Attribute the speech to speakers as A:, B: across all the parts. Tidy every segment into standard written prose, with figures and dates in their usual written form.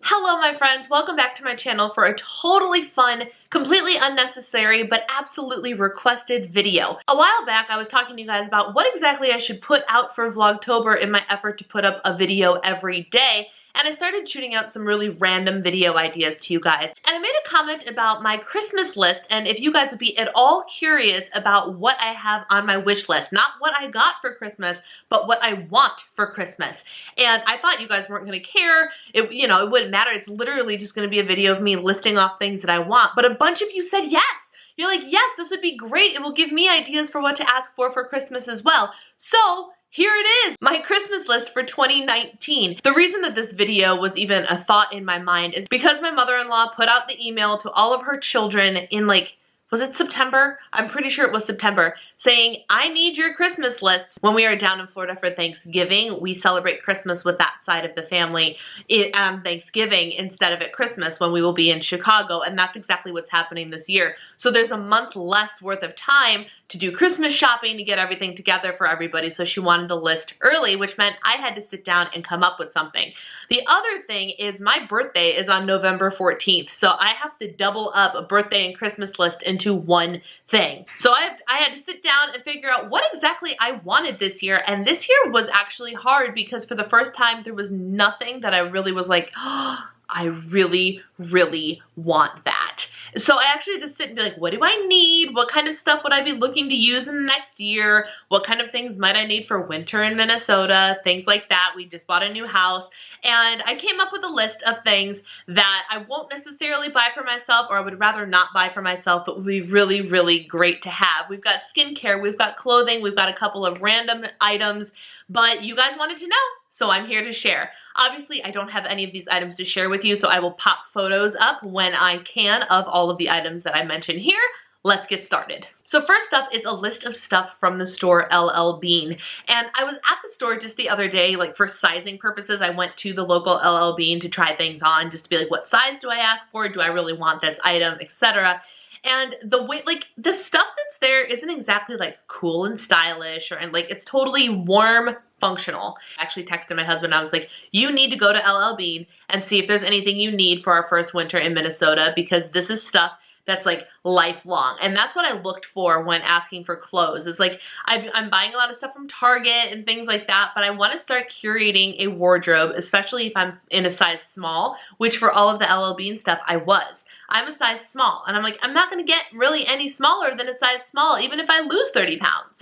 A: Hello my friends, welcome back to my channel for a totally fun, completely unnecessary, but absolutely requested video. A while back I was talking to you guys about what exactly I should put out for Vlogtober in my effort to put up a video every day, and I started shooting out some really random video ideas to you guys. And I made a comment about my Christmas list, and if you guys would be at all curious about what I have on my wish list, not what I got for Christmas, but what I want for Christmas. And I thought you guys weren't gonna care. It wouldn't matter. It's literally just gonna be a video of me listing off things that I want. But a bunch of you said yes. You're like, yes, this would be great. It will give me ideas for what to ask for Christmas as well. So here it is, my Christmas list for 2019. The reason that this video was even a thought in my mind is because my mother-in-law put out the email to all of her children in was it September? I'm pretty sure it was September, saying, I need your Christmas lists. When we are down in Florida for Thanksgiving, we celebrate Christmas with that side of the family on Thanksgiving instead of at Christmas when we will be in Chicago, and that's exactly what's happening this year. So there's a month less worth of time to do Christmas shopping to get everything together for everybody, so she wanted to list early, which meant I had to sit down and come up with something. The other thing is my birthday is on November 14th, so I have to double up a birthday and Christmas list into one thing. So I had to sit down and figure out what exactly I wanted this year, and this year was actually hard because for the first time there was nothing that I really was like, oh, I really, really want that. So I actually had to sit and be like, what do I need? What kind of stuff would I be looking to use in the next year? What kind of things might I need for winter in Minnesota? Things like that. We just bought a new house. And I came up with a list of things that I won't necessarily buy for myself, or I would rather not buy for myself, but would be really, really great to have. We've got skincare, we've got clothing, we've got a couple of random items, but you guys wanted to know, so I'm here to share. Obviously, I don't have any of these items to share with you, so I will pop photos up when I can of all of the items that I mentioned here. Let's get started. So first up is a list of stuff from the store LL Bean. And I was at the store just the other day, for sizing purposes. I went to the local LL Bean to try things on, just to be like, what size do I ask for? Do I really want this item, etc. And the way, the stuff that's there isn't exactly cool and stylish, and it's totally warm, functional. I actually texted my husband, I was like, you need to go to LL Bean and see if there's anything you need for our first winter in Minnesota, because this is stuff that's lifelong. And that's what I looked for when asking for clothes. It's I'm buying a lot of stuff from Target and things like that, but I want to start curating a wardrobe, especially if I'm in a size small, which for all of the LL Bean stuff I was. I'm a size small, and I'm like, I'm not gonna get really any smaller than a size small, even if I lose 30 pounds.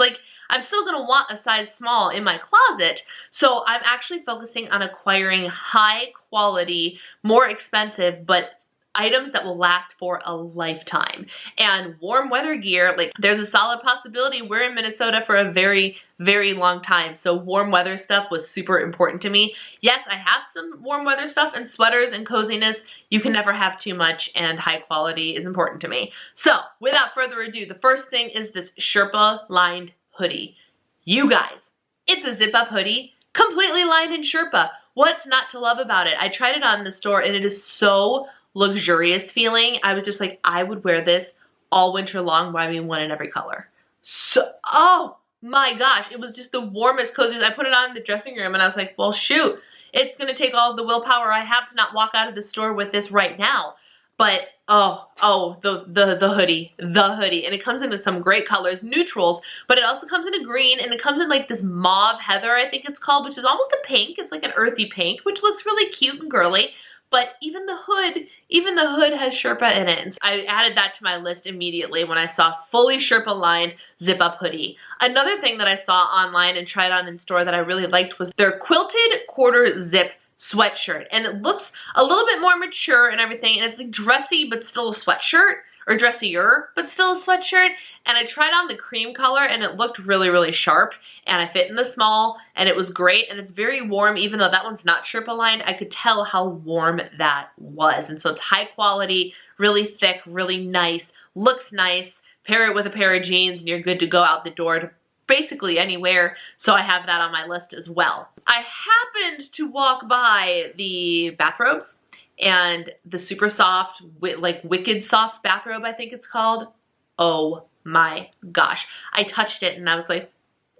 A: I'm still gonna want a size small in my closet, so I'm actually focusing on acquiring high quality, more expensive, but items that will last for a lifetime. And warm weather gear, there's a solid possibility we're in Minnesota for a very, very long time. So warm weather stuff was super important to me. Yes, I have some warm weather stuff and sweaters and coziness. You can never have too much, and high quality is important to me. So without further ado, the first thing is this Sherpa lined hoodie. You guys, it's a zip up hoodie, completely lined in Sherpa. What's not to love about it? I tried it on in the store, and it is so luxurious feeling. I was just like, I would wear this all winter long, but I mean one in every color. So, oh my gosh, it was just the warmest, coziest. I put it on in the dressing room, and I was like, well, shoot, it's gonna take all of the willpower I have to not walk out of the store with this right now. But the hoodie, and it comes in with some great colors, neutrals, but it also comes in a green, and it comes in this mauve heather, I think it's called, which is almost a pink. It's like an earthy pink, which looks really cute and girly. But even the hood has Sherpa in it. And so I added that to my list immediately when I saw fully Sherpa lined zip up hoodie. Another thing that I saw online and tried on in store that I really liked was their quilted quarter zip sweatshirt. And it looks a little bit more mature and everything, and it's dressy but still a sweatshirt, or dressier but still a sweatshirt. And I tried on the cream color, and it looked really, really sharp, and I fit in the small, and it was great, and it's very warm. Even though that one's not Sherpa lined, I could tell how warm that was. And so it's high quality, really thick, really nice, looks nice. Pair it with a pair of jeans and you're good to go out the door to basically anywhere. So I have that on my list as well. I happened to walk by the bathrobes, and the super soft, wicked soft bathrobe, I think it's called. Oh my gosh. I touched it and I was like,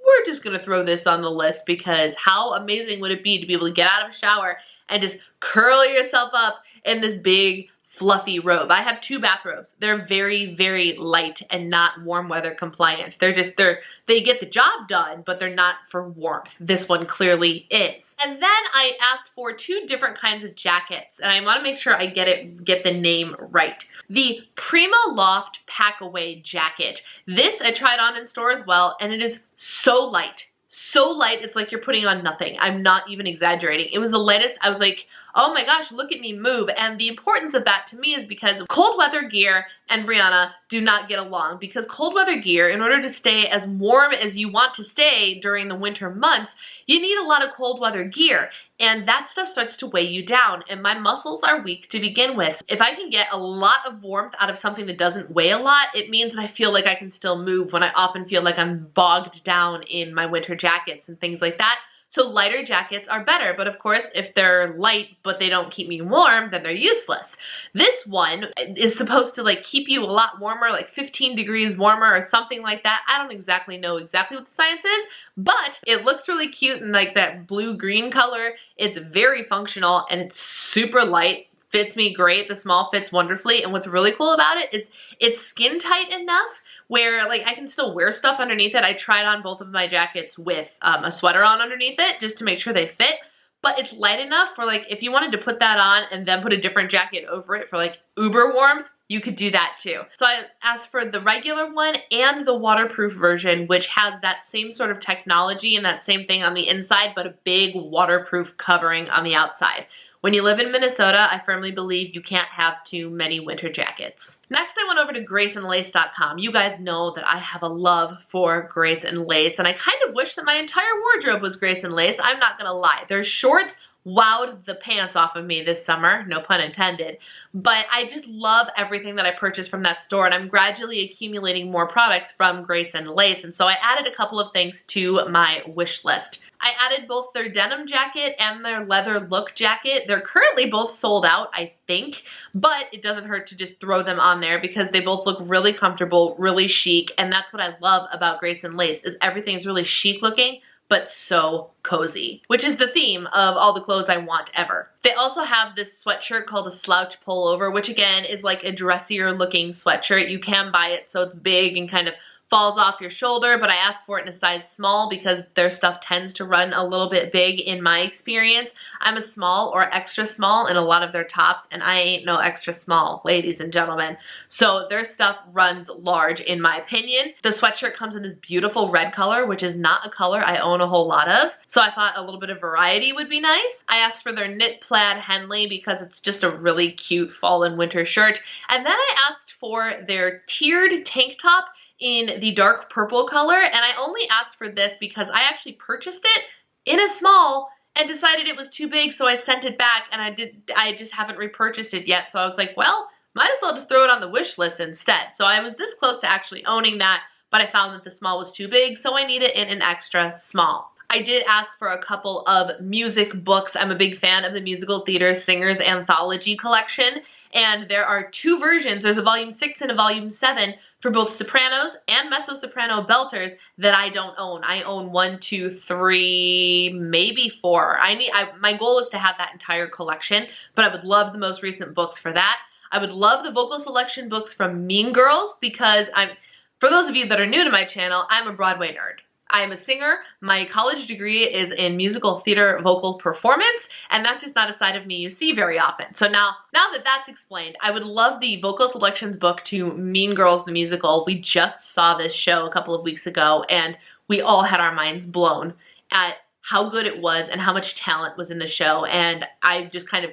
A: we're just gonna throw this on the list, because how amazing would it be to be able to get out of a shower and just curl yourself up in this big fluffy robe. I have 2 bathrobes. They're very, very light and not warm weather compliant. They get the job done, but they're not for warmth. This one clearly is. And then I asked for 2 different kinds of jackets, and I want to make sure I get the name right. The Prima Loft Packaway jacket. This I tried on in store as well, and it is so light. So light, it's like you're putting on nothing. I'm not even exaggerating. It was the lightest. I was like, oh my gosh, look at me move. And the importance of that to me is because cold weather gear and Brianna do not get along, because cold weather gear, in order to stay as warm as you want to stay during the winter months, you need a lot of cold weather gear, and that stuff starts to weigh you down, and my muscles are weak to begin with. If I can get a lot of warmth out of something that doesn't weigh a lot, it means that I feel like I can still move when I often feel like I'm bogged down in my winter jackets and things like that. So lighter jackets are better, but of course, if they're light but they don't keep me warm, then they're useless. This one is supposed to like keep you a lot warmer, like 15 degrees warmer or something like that. I don't exactly know what the science is, but it looks really cute in like that blue-green color. It's very functional and it's super light. Fits me great. The small fits wonderfully, and what's really cool about it is it's skin tight enough where like I can still wear stuff underneath it. I tried on both of my jackets with a sweater on underneath it just to make sure they fit, but it's light enough for like if you wanted to put that on and then put a different jacket over it for like uber warmth, you could do that too. So I asked for the regular one and the waterproof version, which has that same sort of technology and that same thing on the inside, but a big waterproof covering on the outside. When you live in Minnesota, I firmly believe you can't have too many winter jackets. Next, I went over to graceandlace.com. You guys know that I have a love for Grace and Lace, and I kind of wish that my entire wardrobe was Grace and Lace. I'm not gonna lie. Their shorts wowed the pants off of me this summer, no pun intended, but I just love everything that I purchased from that store, and I'm gradually accumulating more products from Grace and Lace, and so I added a couple of things to my wish list. I added both their denim jacket and their leather look jacket. They're currently both sold out, I think, but it doesn't hurt to just throw them on there because they both look really comfortable, really chic, and that's what I love about Grace and Lace is everything is really chic looking, but so cozy, which is the theme of all the clothes I want ever. They also have this sweatshirt called a slouch pullover, which again is like a dressier looking sweatshirt. You can buy it so it's big and kind of falls off your shoulder, but I asked for it in a size small because their stuff tends to run a little bit big in my experience. I'm a small or extra small in a lot of their tops, and I ain't no extra small, ladies and gentlemen. So their stuff runs large in my opinion. The sweatshirt comes in this beautiful red color, which is not a color I own a whole lot of. So I thought a little bit of variety would be nice. I asked for their knit plaid Henley because it's just a really cute fall and winter shirt. And then I asked for their tiered tank top in the dark purple color, and I only asked for this because I actually purchased it in a small and decided it was too big, so I sent it back, and I just haven't repurchased it yet. So I was like, well, might as well just throw it on the wish list instead. So I was this close to actually owning that, but I found that the small was too big, so I need it in an extra small. I did ask for a couple of music books. I'm a big fan of the Musical Theater Singers Anthology collection, and there are 2 versions. There's a volume 6 and a volume 7 for both sopranos and mezzo-soprano belters that I don't own. I own 1, 2, 3, maybe 4. My goal is to have that entire collection, but I would love the most recent books for that. I would love the vocal selection books from Mean Girls because for those of you that are new to my channel, I'm a Broadway nerd. I am a singer. My college degree is in musical theater vocal performance, and that's just not a side of me you see very often. So now that that's explained, I would love the vocal selections book to Mean Girls the Musical. We just saw this show a couple of weeks ago, and we all had our minds blown at how good it was and how much talent was in the show, and I just kind of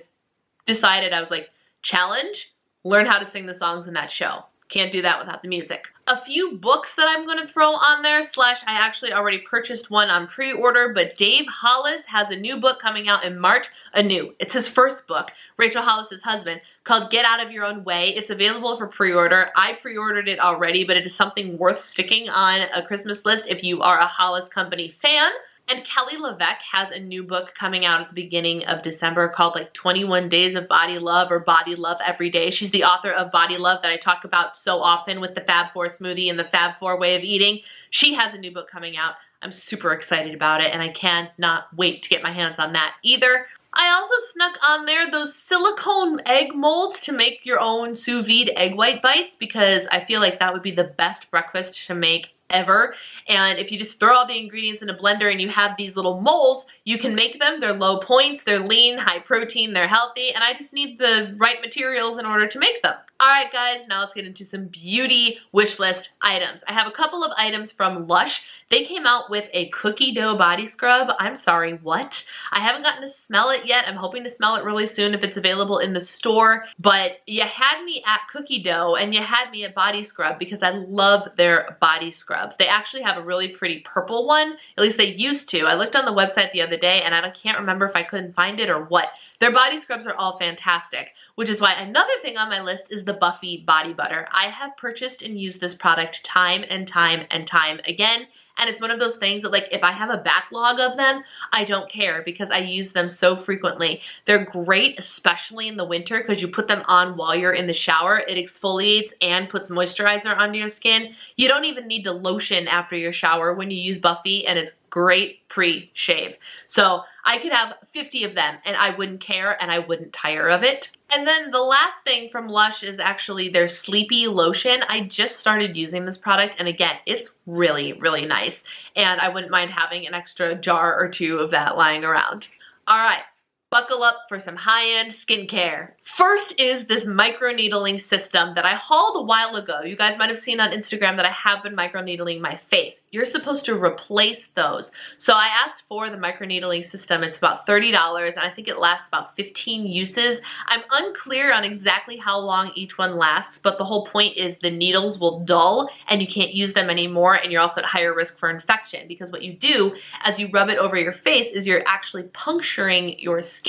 A: decided, I was like, challenge, learn how to sing the songs in that show. Can't do that without the music. A few books that I'm going to throw on there, / I actually already purchased one on pre-order, but Dave Hollis has a new book coming out in March. It's his first book, Rachel Hollis's husband, called Get Out of Your Own Way. It's available for pre-order. I pre-ordered it already, but it is something worth sticking on a Christmas list if you are a Hollis Company fan. And Kelly LeVeque has a new book coming out at the beginning of December called like 21 Days of Body Love or Body Love Every Day. She's the author of Body Love that I talk about so often with the Fab 4 smoothie and the Fab 4 way of eating. She has a new book coming out. I'm super excited about it, and I cannot wait to get my hands on that either. I also snuck on there those silicone egg molds to make your own sous vide egg white bites, because I feel like that would be the best breakfast to make ever. And if you just throw all the ingredients in a blender and you have these little molds, you can make them. They're low points, they're lean, high protein, they're healthy, and I just need the right materials in order to make them. Alright guys, now let's get into some beauty wish list items. I have a couple of items from Lush. They came out with a cookie dough body scrub. I'm sorry, what? I haven't gotten to smell it yet. I'm hoping to smell it really soon if it's available in the store. But you had me at cookie dough and you had me at body scrub because I love their body scrubs. They actually have a really pretty purple one. At least they used to. I looked on the website the other day and I can't remember if I couldn't find it or what. Their body scrubs are all fantastic, which is why another thing on my list is the Buffy Body Butter. I have purchased and used this product time and time and time again. And it's one of those things that, like, if I have a backlog of them, I don't care because I use them so frequently. They're great, especially in the winter, because you put them on while you're in the shower. It exfoliates and puts moisturizer onto your skin. You don't even need to lotion after your shower when you use Buffy, and it's great pre-shave. So I could have 50 of them and I wouldn't care and I wouldn't tire of it. And then the last thing from Lush is actually their Sleepy Lotion. I just started using this product and again, it's really, really nice. And I wouldn't mind having an extra jar or two of that lying around. All right. Buckle up for some high-end skincare. First is this microneedling system that I hauled a while ago. You guys might have seen on Instagram that I have been microneedling my face. You're supposed to replace those. So I asked for the microneedling system. It's about $30 and I think it lasts about 15 uses. I'm unclear on exactly how long each one lasts, but the whole point is the needles will dull and you can't use them anymore, and you're also at higher risk for infection because what you do as you rub it over your face is you're actually puncturing your skin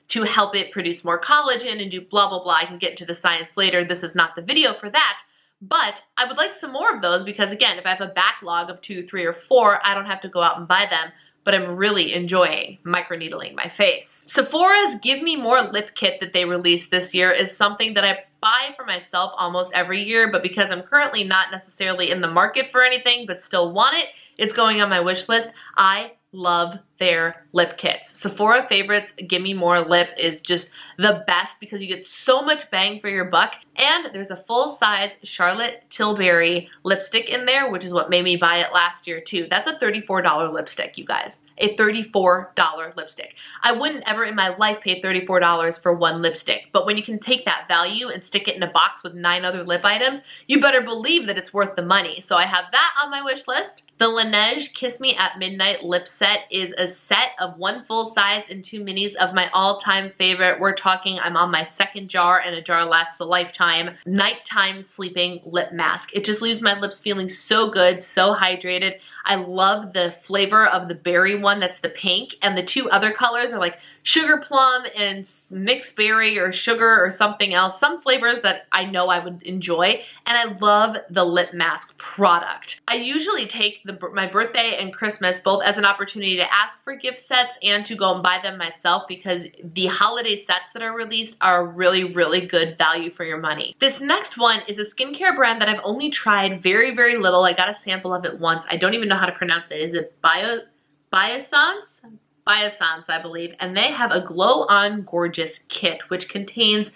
A: to help it produce more collagen and do blah, blah, blah. I can get into the science later. This is not the video for that. But I would like some more of those because, again, if I have a backlog of 2, 3, or 4, I don't have to go out and buy them. But I'm really enjoying microneedling my face. Sephora's Give Me More lip kit that they released this year is something that I buy for myself almost every year, but because I'm currently not necessarily in the market for anything but still want it, it's going on my wish list. I love their lip kits. Sephora Favorites Give Me More lip is just the best because you get so much bang for your buck. And there's a full-size Charlotte Tilbury lipstick in there, which is what made me buy it last year too. That's a $34 lipstick, you guys. A $34 lipstick. I wouldn't ever in my life pay $34 for one lipstick, but when you can take that value and stick it in a box with 9 other lip items, you better believe that it's worth the money. So I have that on my wish list. The Laneige Kiss Me at Midnight lip set is a set of 1 full size and 2 minis of my all-time favorite. We're talking, I'm on my 2nd jar and a jar lasts a lifetime. Nighttime sleeping lip mask. It just leaves my lips feeling so good, so hydrated. I love the flavor of the berry one, that's the pink, and the 2 other colors are like sugar plum and mixed berry or sugar or something else, some flavors that I know I would enjoy, and I love the lip mask product. I usually take my birthday and Christmas both as an opportunity to ask for gift sets and to go and buy them myself because the holiday sets that are released are really, really good value for your money. This next one is a skincare brand that I've only tried very, very little. I got a sample of it once. I don't even know how to pronounce it. Is it Biossance? Biossance, I believe. And they have a Glow On Gorgeous kit, which contains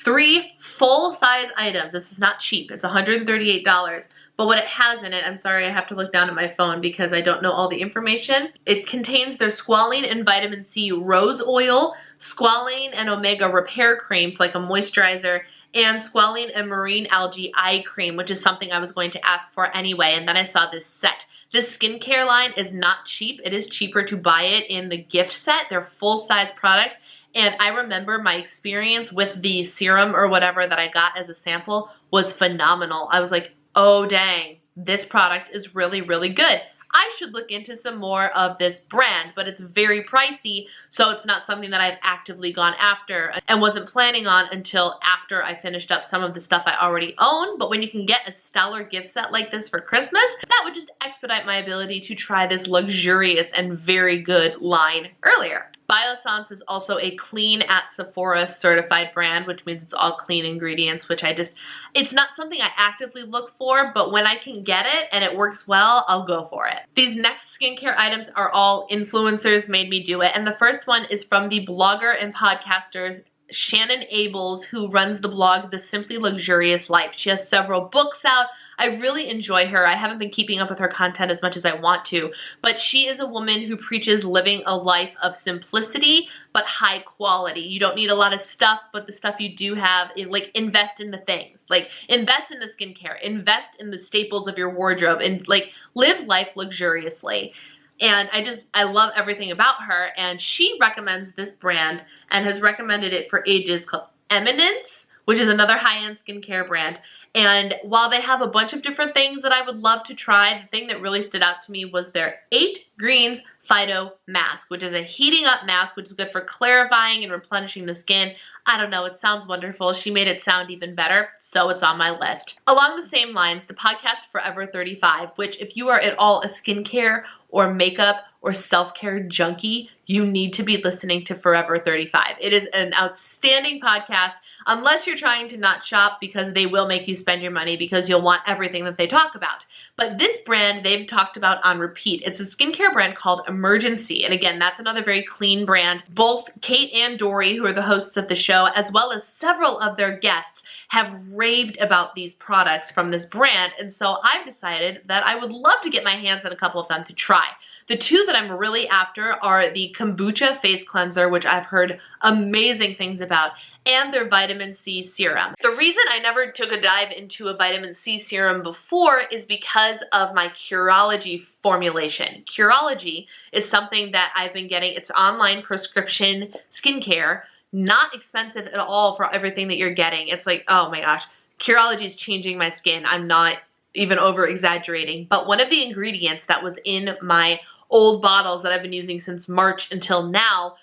A: 3 full-size items. This is not cheap. It's $138. But what it has in it, I'm sorry, I have to look down at my phone because I don't know all the information. It contains their squalane and vitamin C rose oil, squalane and omega repair creams like a moisturizer, and squalane and marine algae eye cream, which is something I was going to ask for anyway. And then I saw this set. This skincare line is not cheap. It is cheaper to buy it in the gift set. They're full-size products. And I remember my experience with the serum or whatever that I got as a sample was phenomenal. I was like, oh dang, this product is really, really good. I should look into some more of this brand, but it's very pricey, so it's not something that I've actively gone after and wasn't planning on until after I finished up some of the stuff I already own. But when you can get a stellar gift set like this for Christmas, that would just expedite my ability to try this luxurious and very good line earlier. Biossance is also a clean at Sephora certified brand, which means it's all clean ingredients, which it's not something I actively look for, but when I can get it and it works well, I'll go for it. These next skincare items are all influencers made me do it, and the first one is from the blogger and podcaster Shannon Abels, who runs the blog The Simply Luxurious Life. She has several books out. I really enjoy her. I haven't been keeping up with her content as much as I want to, but she is a woman who preaches living a life of simplicity but high quality. You don't need a lot of stuff, but the stuff you do have, like, invest in the things. Like, invest in the skincare, invest in the staples of your wardrobe, and like, live life luxuriously. And I love everything about her, and she recommends this brand and has recommended it for ages, called Eminence, which is another high-end skincare brand. And while they have a bunch of different things that I would love to try, the thing that really stood out to me was their 8 Greens Phyto Mask, which is a heating up mask, which is good for clarifying and replenishing the skin. I don't know, it sounds wonderful. She made it sound even better, so it's on my list. Along the same lines, the podcast Forever 35, which if you are at all a skincare or makeup or self-care junkie, you need to be listening to Forever 35. It is an outstanding podcast, unless you're trying to not shop, because they will make you spend your money because you'll want everything that they talk about. But this brand they've talked about on repeat. It's a skincare brand called Emergency. And again, that's another very clean brand. Both Kate and Dory, who are the hosts of the show, as well as several of their guests, have raved about these products from this brand. And so I've decided that I would love to get my hands on a couple of them to try. The two that I'm really after are the Kombucha Face Cleanser, which I've heard amazing things about, and their Vitamin C Serum. The reason I never took a dive into a Vitamin C Serum before is because of my Curology formulation. Curology is something that I've been getting. It's online prescription skincare, not expensive at all for everything that you're getting. It's like, oh my gosh, Curology is changing my skin. I'm not even over exaggerating, but one of the ingredients that was in my old bottles that I've been using since March until now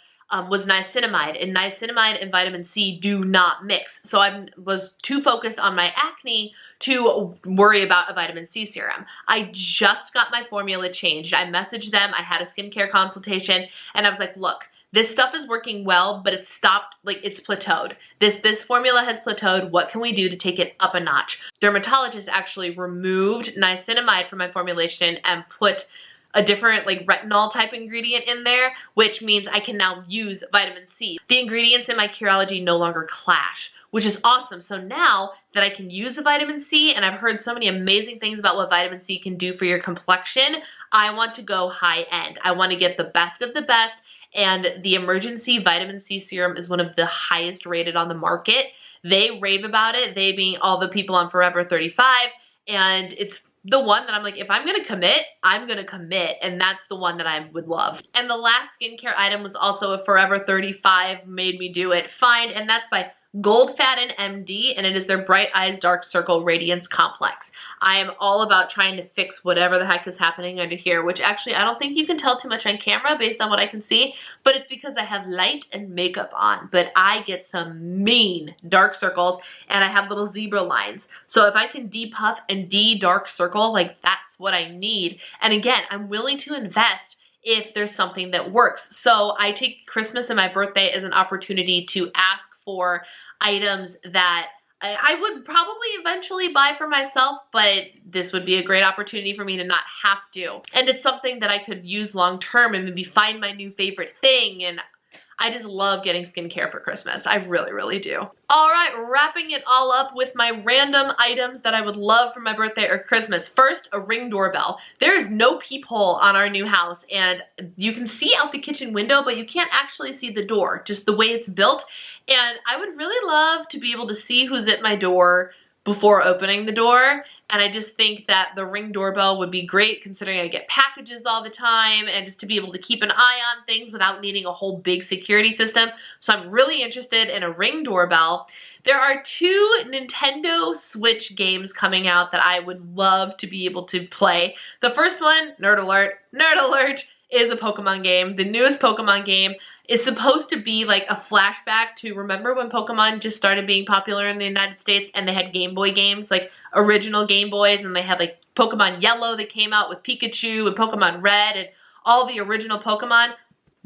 A: was niacinamide, and niacinamide and vitamin C do not mix. So I was too focused on my acne to worry about a vitamin C serum. I just got my formula changed. I messaged them, I had a skincare consultation, and I was like, look, this stuff is working well, but it's stopped, like, it's plateaued. This formula has plateaued. What can we do to take it up a notch? Dermatologist actually removed niacinamide from my formulation and put a different, like, retinol type ingredient in there, which means I can now use vitamin C. The ingredients in my Curology no longer clash, which is awesome. So now that I can use the vitamin C, and I've heard so many amazing things about what vitamin C can do for your complexion, I want to go high end. I want to get the best of the best, and the Emergency Vitamin C Serum is one of the highest rated on the market. They rave about it, they being all the people on Forever 35, and it's the one that I'm like, if I'm gonna commit, I'm gonna commit, and that's the one that I would love. And the last skincare item was also a Forever 35 made me do it find, and that's by Goldfaden MD, and it is their Bright Eyes Dark Circle Radiance Complex. I am all about trying to fix whatever the heck is happening under here, which actually I don't think you can tell too much on camera based on what I can see, but it's because I have light and makeup on, but I get some mean dark circles, and I have little zebra lines. So if I can depuff and de-dark circle, like, that's what I need. And again, I'm willing to invest if there's something that works. So I take Christmas and my birthday as an opportunity to ask for items that I would probably eventually buy for myself, but this would be a great opportunity for me to not have to. And it's something that I could use long term and maybe find my new favorite thing, and I just love getting skincare for Christmas. I really, really do. All right, wrapping it all up with my random items that I would love for my birthday or Christmas. First, a Ring doorbell. There is no peephole on our new house, and you can see out the kitchen window, but you can't actually see the door, just the way it's built. And I would really love to be able to see who's at my door before opening the door. And I just think that the Ring doorbell would be great, considering I get packages all the time, and just to be able to keep an eye on things without needing a whole big security system. So I'm really interested in a Ring doorbell. There are 2 Nintendo Switch games coming out that I would love to be able to play. The first one, nerd alert, is a Pokemon game. The newest Pokemon game is supposed to be like a flashback to, remember when Pokemon just started being popular in the United States and they had Game Boy games, like original Game Boys, and they had like Pokemon Yellow that came out with Pikachu and Pokemon Red and all the original Pokemon?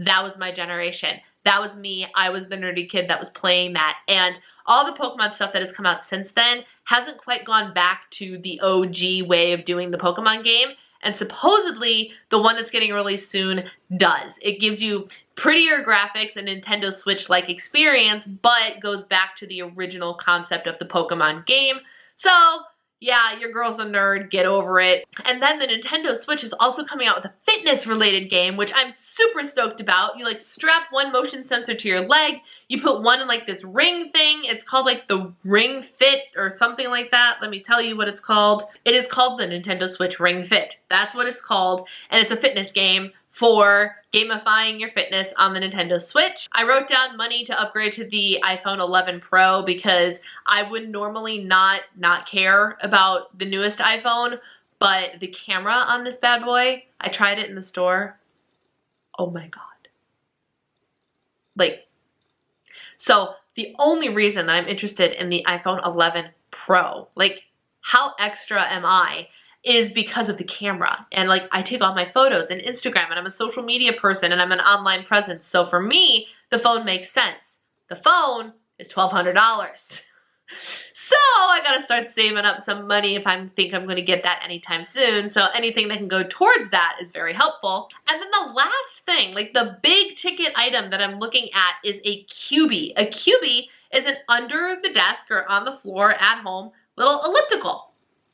A: That was my generation. That was me. I was the nerdy kid that was playing that. And all the Pokemon stuff that has come out since then hasn't quite gone back to the OG way of doing the Pokemon game. And supposedly, the one that's getting released soon does. It gives you prettier graphics and Nintendo Switch-like experience, but goes back to the original concept of the Pokemon game. So, yeah, your girl's a nerd, get over it. And then the Nintendo Switch is also coming out with a fitness-related game, which I'm super stoked about. You like strap one motion sensor to your leg, you put one in like this ring thing. It's called like the Ring Fit or something like that. Let me tell you what it's called. It is called the Nintendo Switch Ring Fit. That's what it's called, and it's a fitness game for gamifying your fitness on the Nintendo Switch. I wrote down money to upgrade to the iPhone 11 Pro because I would normally not care about the newest iPhone, but the camera on this bad boy, I tried it in the store. Oh my God. Like, so the only reason that I'm interested in the iPhone 11 Pro, like how extra am I, is because of the camera. And like, I take all my photos and Instagram, and I'm a social media person, and I'm an online presence. So for me, the phone makes sense. The phone is $1,200. So I gotta start saving up some money if I think I'm gonna get that anytime soon. So anything that can go towards that is very helpful. And then the last thing, like the big ticket item that I'm looking at, is a QB. A QB is an under the desk or on the floor at home little elliptical.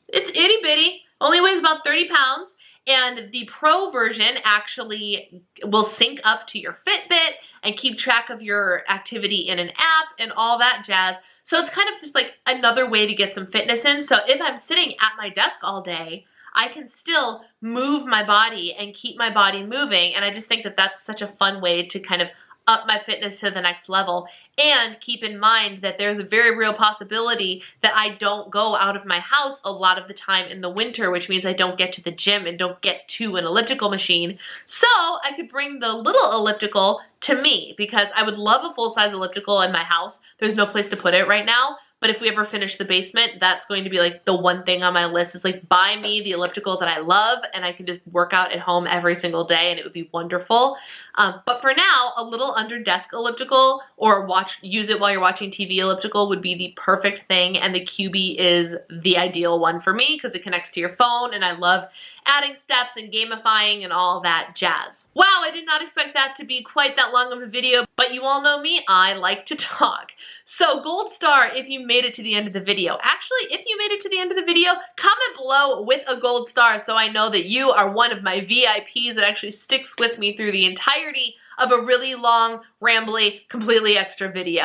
A: It's itty bitty. Only weighs about 30 pounds, and the Pro version actually will sync up to your Fitbit and keep track of your activity in an app and all that jazz. So it's kind of just like another way to get some fitness in. So if I'm sitting at my desk all day, I can still move my body and keep my body moving, and I just think that that's such a fun way to kind of up my fitness to the next level. And keep in mind that there's a very real possibility that I don't go out of my house a lot of the time in the winter, which means I don't get to the gym and don't get to an elliptical machine. So I could bring the little elliptical to me, because I would love a full-size elliptical in my house. There's no place to put it right now. But if we ever finish the basement, that's going to be like the one thing on my list, is like, buy me the elliptical that I love, and I can just work out at home every single day, and it would be wonderful. But for now, a little under desk elliptical, or use it while you're watching TV elliptical, would be the perfect thing. And the QB is the ideal one for me because it connects to your phone, and I love adding steps and gamifying and all that jazz. Wow, I did not expect that to be quite that long of a video, but you all know me, I like to talk. So gold star if you made it to the end of the video. Actually, if you made it to the end of the video, comment below with a gold star so I know that you are one of my VIPs that actually sticks with me through the entirety of a really long, rambly, completely extra video.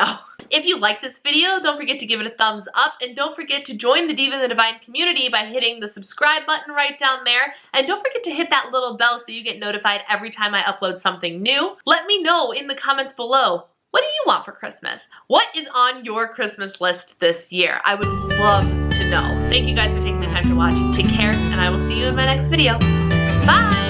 A: If you like this video, don't forget to give it a thumbs up, and don't forget to join the Diva and the Divine community by hitting the subscribe button right down there, and don't forget to hit that little bell so you get notified every time I upload something new. Let me know in the comments below, what do you want for Christmas? What is on your Christmas list this year? I would love to know. Thank you guys for taking the time to watch. Take care, and I will see you in my next video. Bye!